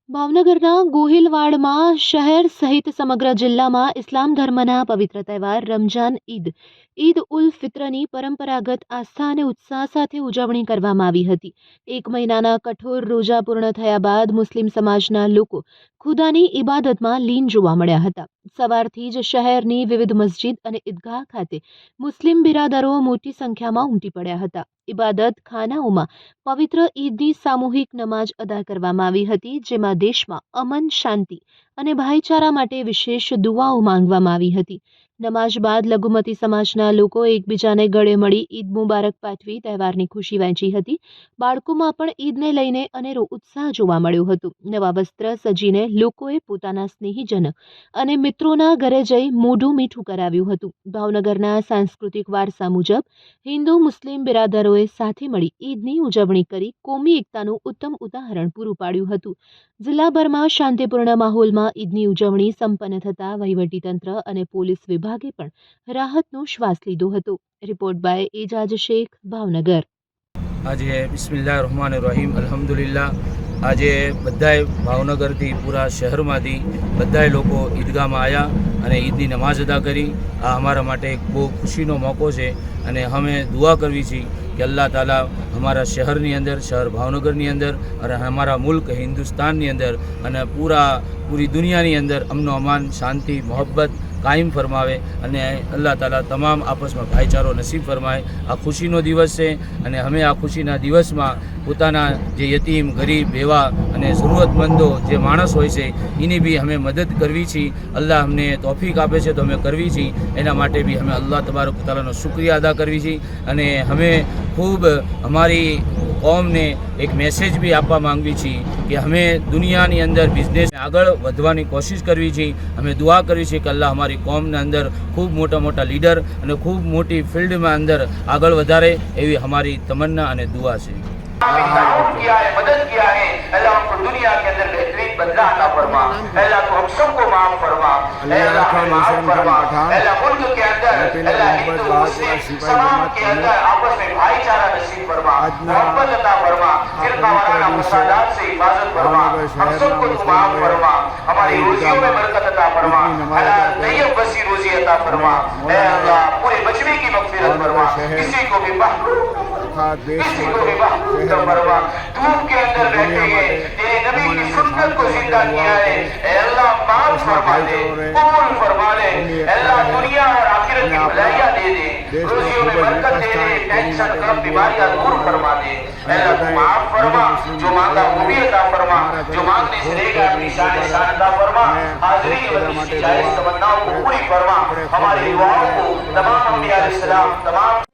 ભાવનગરના ગોહિલવાડમાં શહેર સહિત સમગ્ર જિલ્લામાં ઇસ્લામ ધર્મના પવિત્ર તહેવાર રમઝાન ઈદ ઉલ ફિત્રની પરંપરાગત આસ્થા અને ઉત્સાહ સાથે ઉજવણી કરવામાં આવી હતી। 1 મહિનાના કઠોર રોજા પૂર્ણ થયા બાદ મુસ્લિમ સમાજના લોકો ખુદાની ઇબાદતમાં લીન જોવા મળ્યા હતા। સવારથી જ શહેરની વિવિધ મસ્જિદ અને ઈદગાહ ખાતે મુસ્લિમ બિરાદરો મોટી સંખ્યામાં ઉમટી પડ્યા હતા। ઇબાદત ખાનાઓમાં પવિત્ર ઈદની સામૂહિક નમાજ અદા કરવામાં આવી હતી, જેમાં દેશમાં અમન, શાંતિ અને ભાઈચારા માટે વિશેષ દુઆઓ માંગવામાં આવી હતી। નમાજ બાદ લઘુમતી સમાજના લોકો એકબીજાને ગળે મળી ઈદ મુબારક પાઠવી તહેવારની ખુશી વહેંચી હતી। બાળકોમાં પણ ઈદને લઈને અનેરો ઉત્સાહ જોવા મળ્યો હતો। નવા વસ્ત્ર સજીને લોકોએ પોતાના સ્નેહીજન અને મિત્રોના ઘરે જઈ મોઢું મીઠું કરાવ્યું હતું। ભાવનગરના સાંસ્કૃતિક વારસા મુજબ હિન્દુ મુસ્લિમ બિરાદરોએ સાથે મળી ઈદની ઉજવણી કરી કોમી એકતાનું ઉત્તમ ઉદાહરણ પૂરું પાડ્યું હતું। જિલ્લાભરમાં શાંતિપૂર્ણ માહોલમાં ઈદની ઉજવણી સંપન્ન થતા વહીવટીતંત્ર અને પોલીસ વિભાગે પણ રાહતનો શ્વાસ લીધો હતો। Report by Ejaz Shaikh, Bhavnagar. आज बिस्मिल्लाहिर्रहमानिर्रहीम अल्हम्दुलिल्लाह आज बधाए भावनगर थी पूरा शहर में बधाए लोग ईदगाह में आया और ईदनी नमाज अदा करी। आ हमारा माटे एक बहुत खुशीनो मौको है और हमें दुआ करवी छी कि अल्लाह ताला हमारा शहर नी अंदर, शहर भावनगर नी अंदर और हमारा मुल्क हिंदुस्तान नी अंदर और पूरी दुनिया नी अंदर अमनो अमान, शांति, मोहब्बत कायम फरमावे अने अल्लाह ताला तमाम आपस में भाईचारो नसीब फरमाए। आ खुशीनो दिवस है अने हमें आ खुशीना दिवस में पोताना जे यतीम, गरीब, बेवा अने जरूरतमंदो जे माणस होय छे एनी भी हमें मदद करवी छी। अल्लाह हमने तौफीक आपे छे तो हमें करवी छी, एना माटे भी हमें अल्लाह तबारक तआलानो शुक्रिया अदा करवी छी। अने हमें खूब हमारी कौम ने एक मैसेज भी आपवा मांगवी छी कि हमें दुनिया नी अंदर बिजनेस आगळ वधवानी कोशिश करवी छी। हमें दुआ करवी छी कि अल्लाह हमारी कौम ने अंदर खूब मोटा मोटा लीडर और खूब मोटी फील्ड में अंदर आगळ वधारे एवी हमारी तमन्ना और दुआ है। किया है, मदद किया है, अल्लाह हमको दुनिया के अंदर बेहतरीन बदला अता फरमा। अल्लाह को हम सबको माफ फरमा, अल्लाह हमें माफ फरमा। अल्लाह मुल्क के अंदर, अल्लाह हिंदू मुस्लिम समाज के अंदर आपस में भाईचारा नसीब फरमा, मोहब्बत अता फरमा, फिरका वाराना फसादात से हिफाजत फरमा। हम सबको तू माफ फरमा, हमारी रोजियों में बरकत अता फरमा, अल्लाह तैयब बसी रोजी अता फरमा। ऐ अल्लाह पूरे बचवे की मगफिरत फरमा, किसी को भी किसी को भी फरमा। धूप के अंदर बैठे हैं, तेरे नबी की सुन्नत को जिंदा किया है। ऐ अल्लाह माफ फरमा दे, कबूल फरमा ले। अल्लाह दुनिया और आखिरत की भलाइयाँ दे दे, रोजियों में बरकत दे दे, टेंशन गम बीमारियाँ दूर फरमा दे। अल्लाह तू माफ फरमा, जो मांगा वो भी अता फरमा, जो मांगने से रहेगा अपनी शान शान अता फरमा। हाजिरी की जायज़ तमन्नाओं को पूरी फरमा, हमारी दुआओं को तमाम अंबिया अलैहिस्सलाम, तमाम